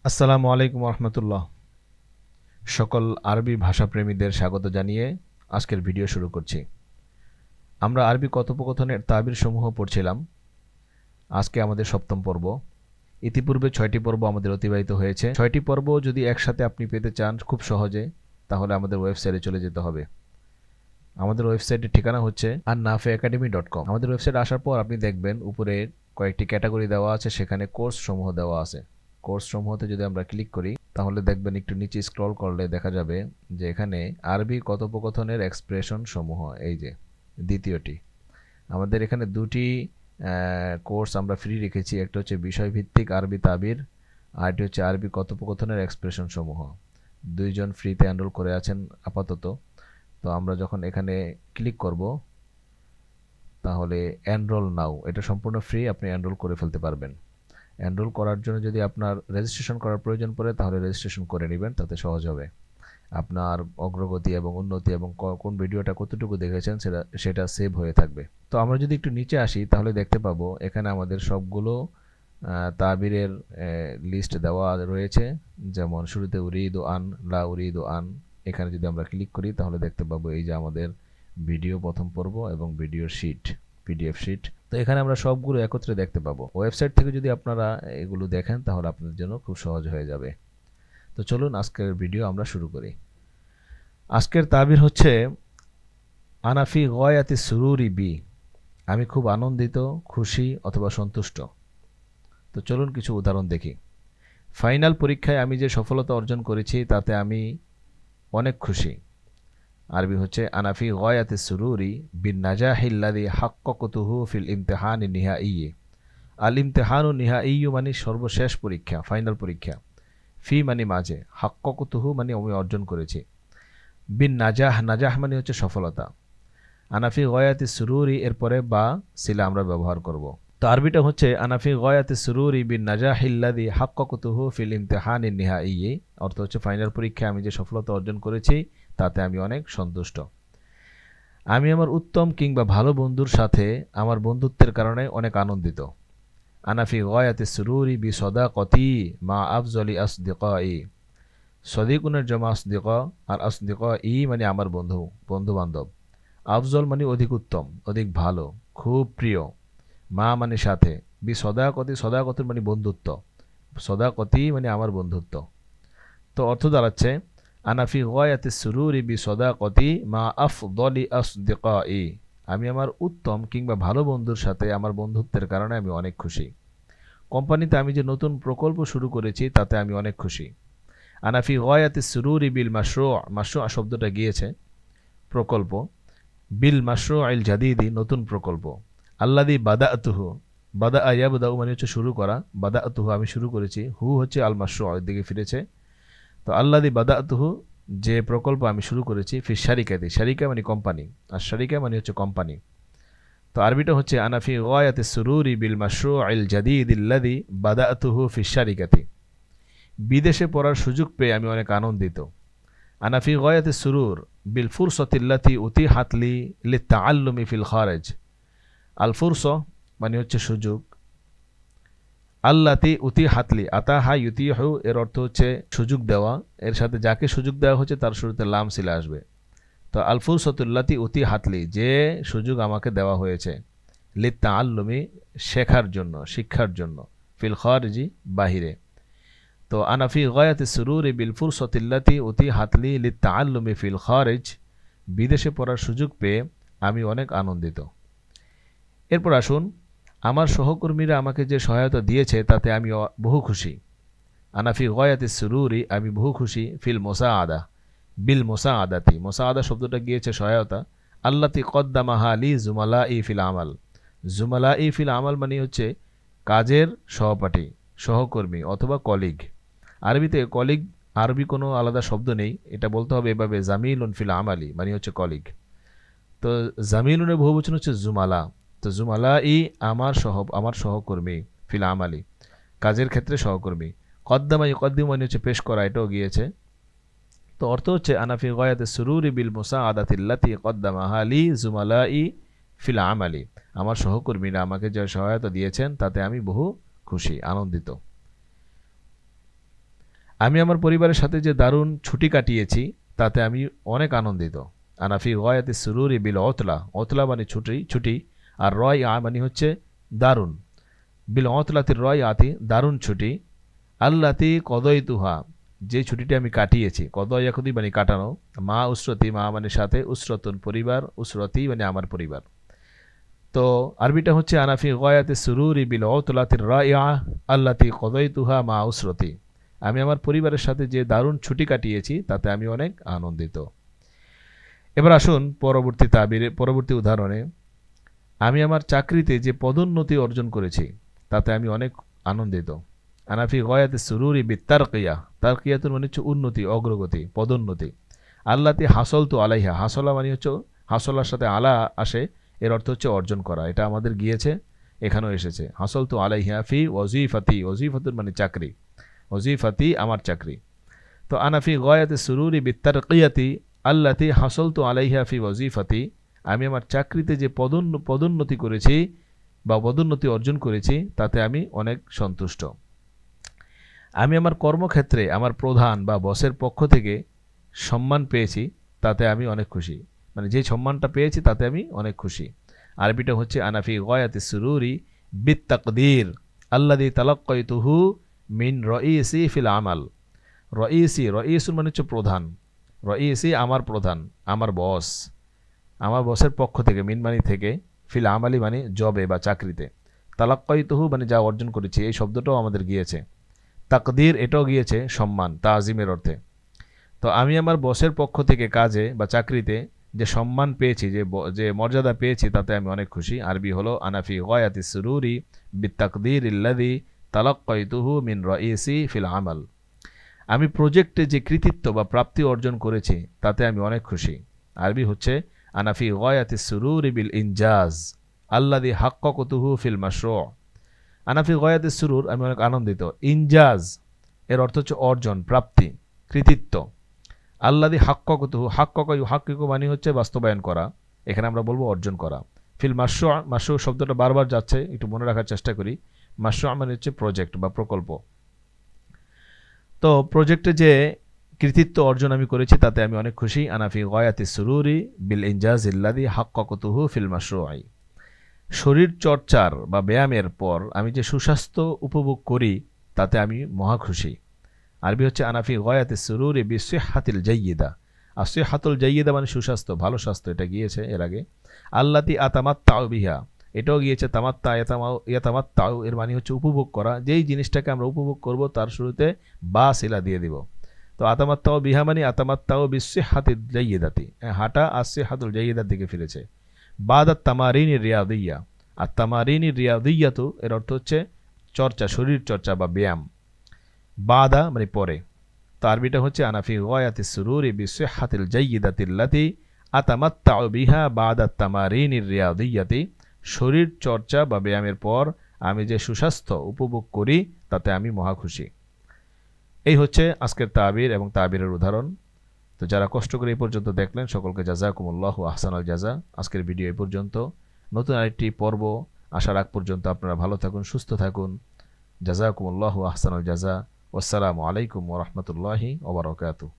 আসসালামু আলাইকুম রহমতুল্লাহ। সকল আরবি ভাষাপ্রেমীদের স্বাগত জানিয়ে আজকের ভিডিও শুরু করছি। আমরা আরবি কথোপকথনের তাবির সমূহ পড়ছিলাম। আজকে আমাদের সপ্তম পর্ব। ইতিপূর্বে 6টি পর্ব আমাদের অতিবাহিত হয়েছে। 6টি পর্ব যদি একসাথে আপনি পেতে চান খুব সহজে, তাহলে আমাদের ওয়েবসাইটে চলে যেতে হবে। আমাদের ওয়েবসাইটের ঠিকানা হচ্ছে annafeacademy.com। আমাদের ওয়েবসাইটে আসার পর আপনি দেখবেন উপরে কয়েকটি ক্যাটাগরি দেওয়া আছে, সেখানে কোর্স সমূহ দেওয়া আছে। কোর্স সমূহতে যদি আমরা ক্লিক করি তাহলে দেখবেন একটু নিচে স্ক্রল করলে দেখা যাবে যে এখানে আরবি কথোপকথনের এক্সপ্রেশন সমূহ, এই যে দ্বিতীয়টি। আমাদের এখানে দুটি কোর্স আমরা ফ্রি রেখেছি, একটা হচ্ছে বিষয়ভিত্তিক আরবি তাবির, আর এটি হচ্ছে আরবি কথোপকথনের এক্সপ্রেশন সমূহ। দুইজন ফ্রিতে এনরোল করে আছেন আপাতত। তো আমরা যখন এখানে ক্লিক করব তাহলে এনরোল নাও, এটা সম্পূর্ণ ফ্রি, আপনি এনরোল করে ফেলতে পারবেন। এনরোল করার জন্য যদি আপনার রেজিস্ট্রেশন করার প্রয়োজন পড়ে তাহলে রেজিস্ট্রেশন করে নেবেন, তাতে সহজ হবে। আপনার অগ্রগতি এবং উন্নতি এবং কোন ভিডিওটা কতটুকু দেখেছেন সেটা সেভ হয়ে থাকবে। তো আমরা যদি একটু নিচে আসি তাহলে দেখতে পাবো এখানে আমাদের সবগুলো তাবিরের লিস্ট দেওয়া রয়েছে। যেমন শুরুতে উরিদু আন, লা উরিদু আন, এখানে যদি আমরা ক্লিক করি তাহলে দেখতে পাবো এই যে আমাদের ভিডিও প্রথম পর্ব এবং ভিডিও শিট, পিডিএফ শিট। তো এখানে আমরা সবগুলো একত্রে দেখতে পাবো। ওয়েবসাইট থেকে যদি আপনারা এগুলো দেখেন তাহলে আপনাদের জন্য খুব সহজ হয়ে যাবে। তো চলুন আজকের ভিডিও আমরা শুরু করি। আজকের তাবির হচ্ছে আনাফি গয়াতি সুরুরি বি, আমি খুব আনন্দিত, খুশি অথবা সন্তুষ্ট। তো চলুন কিছু উদাহরণ দেখি। ফাইনাল পরীক্ষায় আমি যে সফলতা অর্জন করেছি তাতে আমি অনেক খুশি। আরবি হচ্ছে আনাফি গয়াতি সুরুরি বিন নাজাহিল্লাযী হাক্কাকতুহু ফিল ইমতিহানি নিহাইয়্যি। আল ইমতিহানু নিহাইয়্যু মানে সর্বশেষ পরীক্ষা, ফাইনাল পরীক্ষা। ফি মানে মাঝে, হাক্কাকতুহু মানে আমি অর্জন করেছি। বিন নাজাহ, নাজাহ মানে হচ্ছে সফলতা। আনাফি গয়াতি সুরুরি এরপরে বা সিলা আমরা ব্যবহার করব। তো আরবিটা হচ্ছে আনাফি গয়াতি সুরুরি বিন নাজাহিল্লাযী হাক্কাকতুহু ফিল ইমতিহানি নিহাইয়্যি, অর্থ হচ্ছে ফাইনাল পরীক্ষায় আমি যে সফলতা অর্জন করেছি তাতে আমি অনেক সন্তুষ্ট। আমি আমার উত্তম কিংবা ভালো বন্ধুর সাথে আমার বন্ধুত্বের কারণে অনেক আনন্দিত। আনাফি গয়াতি সুরুরি বি সদাকতি মা আফজলি আসদিকাই। সদিকুনের জমা আসদিকা, আর আসদিকা ই মানে আমার বন্ধু, বন্ধু বান্ধব। আফজল মানে অধিক উত্তম, অধিক ভালো, খুব প্রিয়। মা মানে সাথে, বি সদাকতি, সদাকতির মানে বন্ধুত্ব, সদাকতি মানে আমার বন্ধুত্ব। তো অর্থ দাঁড়াচ্ছে আনাফি গয়াতি সুরুরি বি সদাকতি মা আফদলি আসদিকাই, আমি আমার উত্তম কিংবা ভালো বন্ধুর সাথে আমার বন্ধুত্বের কারণে আমি অনেক খুশি। কোম্পানিতে আমি যে নতুন প্রকল্প শুরু করেছি তাতে আমি অনেক খুশি। আনাফি গয়াতি সুরুরি বিল মাশরু, মাশরু শব্দটা গিয়েছে প্রকল্প, বিল মাশরু আইল জাদিদি নতুন প্রকল্প। আল্লাদি বাদাআতুহু, বাদা ইয়াবদাউ মানে হচ্ছে শুরু করা, বাদাআতুহু আমি শুরু করেছি, হু হচ্ছে আল মাশরু এর দিকে ফিরেছে। তো আল্লাদি বাদাআতুহু যে প্রকল্প আমি শুরু করেছি, ফি শারিকাতি, শারিকা মানে কোম্পানি, আর শারিকা মানে হচ্ছে কোম্পানি। তো আরবিটা হচ্ছে আনাফি গয়াতি সুরুরি বিল মাশরু আইল জাদিদ আল্লাদি বাদাআতুহু ফি শারিকাতি, বিদেশে পড়ার সুযোগ পেয়ে আমি অনেক আনন্দিত। আনাফি গয়াতি সুরুর বিল ফুরসতিল্লাতি উতিহাত লি লিত্তাআল্লুমি ফিল খারিজ। আল ফুরস মানে হচ্ছে সুযোগ, আল্লাতি উতিহাত লি, আতাহা ইউতিহু এর অর্থ হচ্ছে সুযোগ দেওয়া, এর সাথে যাকে সুযোগ দেওয়া হচ্ছে তার শুরুতে লাম সিলা আসবে। তো আল ফুরসতুল্লাতি উতিহাত লি, যে সুযোগ আমাকে দেওয়া হয়েছে, লিত্তাআল্লুমি শেখার জন্য, শিক্ষার জন্য, ফিল খারিজি বাহিরে। তো আনাফি গয়াতি সুরুরি বিল ফুরসতিল্লাতি উতিহাত লি লিত্তাআল্লুমি ফিল খারিজ, বিদেশে পড়ার সুযোগ পেয়ে আমি অনেক আনন্দিত। এরপর আসুন, আমার সহকর্মীরা আমাকে যে সহায়তা দিয়েছে তাতে আমি বহু খুশি। আনাফি গয়াতি সুরুরি আমি বহু খুশি, ফিল মুসাআদা, বিল মুসাআদাতি, মুসাআদা শব্দটা গিয়েছে সহায়তা। আল্লাতি কদ্দামাহা লি জুমালাই ফিল আমাল, জুমালাই ফিল আমাল মানে হচ্ছে কাজের সহপাঠী, সহকর্মী অথবা কলিগ। আরবিতে কলিগ, আরবি কোনো আলাদা শব্দ নেই, এটা বলতে হবে এভাবে, জামিলুন ফিল আমালি মানে হচ্ছে কলিগ। তো জামিলুনের বহুবচন হচ্ছে জুমালা। তো জুমালা ই আমার সহকর্মী, ফিল আমালি কাজের ক্ষেত্রে সহকর্মী। কদ্দামা ইকদ্দিম মানে হচ্ছে পেশ করা, এটাও গিয়েছে। তো অর্থ হচ্ছে আনাফি গয়াতি সুরুরি বিল মুসাআদাতিল্লাতি কদ্দামাহা লি জুমালাই ফিল আমালি, আমার সহকর্মীরা আমাকে যে সহায়তা দিয়েছেন তাতে আমি বহু খুশি, আনন্দিত। আমি আমার পরিবারের সাথে যে দারুণ ছুটি কাটিয়েছি তাতে আমি অনেক আনন্দিত। আনাফি গয়াতি সুরুরি বিল অতলা, অতলা মানে ছুটি, আর রয় মানে হচ্ছে দারুণ। বিল অতলাতির রয় আতি দারুণ ছুটি, আল্লাতি কদই তুহা যে ছুটিটি আমি কাটিয়েছি, কদয় এখদি মানে কাটানো, মা উসরতি মা মানে সাথে, উসরতুন পরিবার, উসরতি মানে আমার পরিবার। তো আরবিটা হচ্ছে আনাফি গয়াতি সুরুরি বিল অতলাতির রয় আল্লাতি কদই তুহা মা উসরতি। আমি আমার পরিবারের সাথে যে দারুণ ছুটি কাটিয়েছি তাতে আমি অনেক আনন্দিত। এবার আসুন পরবর্তী উদাহরণে। আমি আমার চাকরিতে যে পদোন্নতি অর্জন করেছি তাতে আমি অনেক আনন্দিত। আনাফি গয়াতে সুরুরি বিত্তারকিয়া, তারকিয়াতুন মানে হচ্ছে উন্নতি, অগ্রগতি, পদোন্নতি। আল্লাতি হাসলতু আলাইহা, হাসলা মানে হচ্ছে হাসলার সাথে আলা আসে, এর অর্থ হচ্ছে অর্জন করা। এটা আমাদের গিয়েছে, এখানেও এসেছে। হাসলতু আলাইহা ফি ওয়াজিফাতি, ওয়াজিফাতুন মানে চাকরি, ওয়াজিফাতি আমার চাকরি। তো আনাফি গয়াতে সুরুরি বিত্তারকিয়াতি আল্লাতি হাসলতু আলাইহা ফি ওয়াজিফাতি, আমি আমার চাকরিতে যে পদোন্নতি করেছি বা পদোন্নতি অর্জন করেছি তাতে আমি অনেক সন্তুষ্ট। আমি আমার কর্মক্ষেত্রে আমার প্রধান বা বসের পক্ষ থেকে সম্মান পেয়েছি তাতে আমি অনেক খুশি, মানে যে সম্মানটা পেয়েছি তাতে আমি অনেক খুশি। আরবিটা হচ্ছে আনাফি গয়াতি সুরুরি বিত্তাকদির আল্লাদি তালাক্কাইতুহু মিন রইসি ফিল আমাল। রইসুন মানে হচ্ছে প্রধান, রইসি আমার প্রধান, আমার বস, আমার বসের পক্ষ থেকে, মিন মানে থেকে, ফিল আমালি মানে জবে বা চাকরিতে, তালাক্কাইতুহু মানে যা অর্জন করেছি, এই শব্দটাও আমাদের গিয়েছে। তাকদির এটাও গিয়েছে সম্মান, তাজিমের অর্থে। তো আমি আমার বসের পক্ষ থেকে কাজে বা চাকরিতে যে সম্মান পেয়েছি, যে মর্যাদা পেয়েছি তাতে আমি অনেক খুশি। আরবি হলো আনাফি গয়াতি সুরুরি বিত্তাকদির ইল্লাযী তালাক্কাইতুহু মিন রইসি ফিল আমাল। আমি প্রজেক্টে যে কৃতিত্ব বা প্রাপ্তি অর্জন করেছি তাতে আমি অনেক খুশি। আরবি হচ্ছে আনাফি গয়াতি সুরুরি বিল ইনজাজ আল্লাযী হাক্কাকতুহু ফিল মাশরু'। আনাফি গয়াতি সুরুর আমি অনেক আনন্দিত, ইনজাজ এর অর্থ হচ্ছে অর্জন, প্রাপ্তি, কৃতিত্ব। আল্লাযী হাক্কাকতুহু, হাক্কাকু মানে হচ্ছে বাস্তবায়ন করা, এখানে আমরা বলবো অর্জন করা। ফিল মাশরু', মাশরু' শব্দটা বারবার যাচ্ছে, একটু মনে রাখার চেষ্টা করি। মাশরু' মানে হচ্ছে প্রজেক্ট বা প্রকল্প। তো প্রজেক্টে যে কৃতিত্ব অর্জন আমি করেছি তাতে আমি অনেক খুশি। আনাফি গয়াতি সুরুরি বিল ইনজাজ ইল্লাযী হাক্কাকতুহু ফিল মাশরু'i। শরীর চর্চার বা ব্যায়ামের পর আমি যে সুস্বাস্থ্য উপভোগ করি তাতে আমি মহা খুশি। আরবি হচ্ছে আনাফি গয়াতি সুরুরি বিসিহহাতিল জাইয়্যিদা। আসিহহাতুল জাইয়্যিদা মানে সুস্বাস্থ্য, ভালো স্বাস্থ্য, এটা গিয়েছে এর আগে। আল্লাতি আতামাত্তাউ বিহা, এটাও গিয়েছে। তামাত্তা ইয়াতামাত্তাউ এর মানে হচ্ছে উপভোগ করা, যেই জিনিসটাকে আমরা উপভোগ করব তার শুরুতে বা সিলা দিয়ে দিব। তো আতামাত্তাউ বিহা মানে আতামাত্তাউ বিসিহহাতিল জাইয়্যিদাতি, হাঁটা আসিহহাতুল জাইয়্যিদার দিকে ফিরেছে। বাদাত তামারিনির রিয়াদিয়া, আর তামারিনির রিয়াদিয়াতু এর অর্থ হচ্ছে চর্চা, শরীর চর্চা বা ব্যায়াম। বাদা মানে পরে। তো আরবিটা হচ্ছে আনাফি গয়াতি সুরুরি বিসিহহাতিল জাইয়্যিদাতিল্লাতি আতামাত্তাউ বিহা বাদাত তামারিনির রিয়াদিয়াতি। শরীর চর্চা বা ব্যায়ামের পর আমি যে সুস্বাস্থ্য উপভোগ করি তাতে আমি মহা খুশি। এই হচ্ছে আজকের তাবির এবং তাবিরের উদাহরণ। তো যারা কষ্ট করে এই পর্যন্ত দেখলেন সকলকে জাযাকুমুল্লাহু আহসানাল জাযা। আজকের ভিডিও এই পর্যন্ত। নতুন আরেকটি পর্ব আসার আগ পর্যন্ত আপনারা ভালো থাকুন, সুস্থ থাকুন। জাযাকুমুল্লাহু আহসানাল জাযা। ওয়াসসালামু আলাইকুম ওয়া রাহমাতুল্লাহি ওয়া বারাকাতুহু।